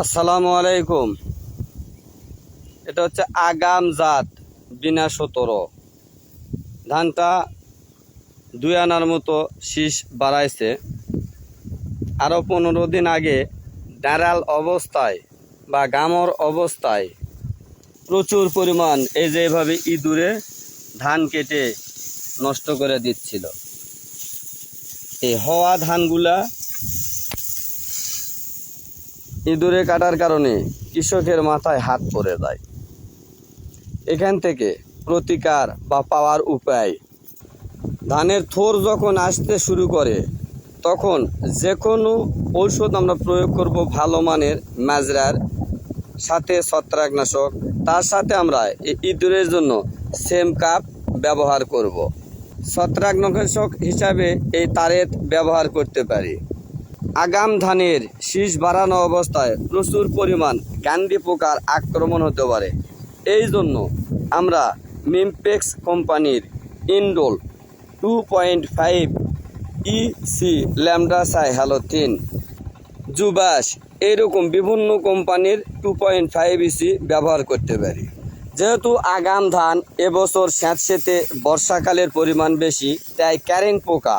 আসসালামু আলাইকুম। এটা হচ্ছে আগাম জাত বিনা 17। ধানটা 2 আনার মতো শীষ বাড়াইছে। আরও 15 দিন আগে ডাঁড়াল অবস্থায় বা গামর অবস্থায় প্রচুর পরিমাণ এই যে এভাবে ইঁদুরে ধান কেটে নষ্ট করে দিচ্ছিল। এই হওয়া ধানগুলা ইঁদুরে কাটার কারণে কৃষকের মাথায় হাত পড়ে যায়। এখান থেকে প্রতিকার বা পাওয়ার উপায়, ধানের থোর যখন আসতে শুরু করে তখন যে কোনো ঔষধ আমরা প্রয়োগ করব ভালো মানের মাজরার সাথে ছত্রাকনাশক, তার সাথে আমরা এই ইঁদুরের জন্য সেম কাপ ব্যবহার করব। ছত্রাকনাশক হিসাবে এই তারেত ব্যবহার করতে পারি। আগাম ধানের শীষ বাড়ানো অবস্থায় প্রচুর পরিমাণ গান্ডি পোকার আক্রমণ হতে পারে। এই জন্য আমরা মিমপেক্স কোম্পানির ইনডোল 2.5 ইসি ল্যামডাসাই হ্যালোথিন জুবাস এইরকম বিভিন্ন কোম্পানির 2.5 ইসি ব্যবহার করতে পারি। যেহেতু আগাম ধান এবছর স্যাঁতসেঁতে বর্ষাকালের পরিমাণ বেশি, তাই ক্যারেন পোকা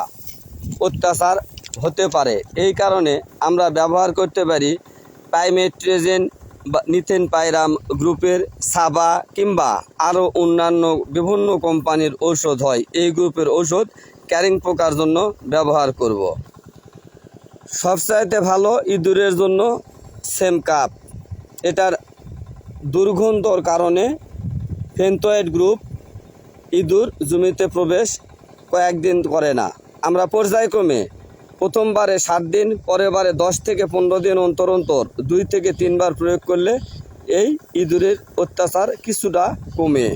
অত্যাচার হতে পারে। এই কারণে আমরা ব্যবহার করতে পারি পাইমেট্রেজেন বা নিথেন পাইরাম গ্রুপের সাবা কিংবা আরও অন্যান্য বিভিন্ন কোম্পানির ঔষধ হয়। এই গ্রুপের ঔষধ ক্যারিং পোকার জন্য ব্যবহার করব। সবচাইতে ভালো ইঁদুরের জন্য সেম কাপ। এটার দুর্গন্ধর কারণে ফেন্থয়েড গ্রুপ ইঁদুর জমিতে প্রবেশ কয়েকদিন করে না। আমরা পর্যায়ক্রমে প্রথমবারে 7 দিন, পরের বারে 10 থেকে 15 দিন অন্তর অন্তর 2 থেকে 3 বার প্রয়োগ করলে এই ইঁদুরের অত্যাচার কিছুটা কমে।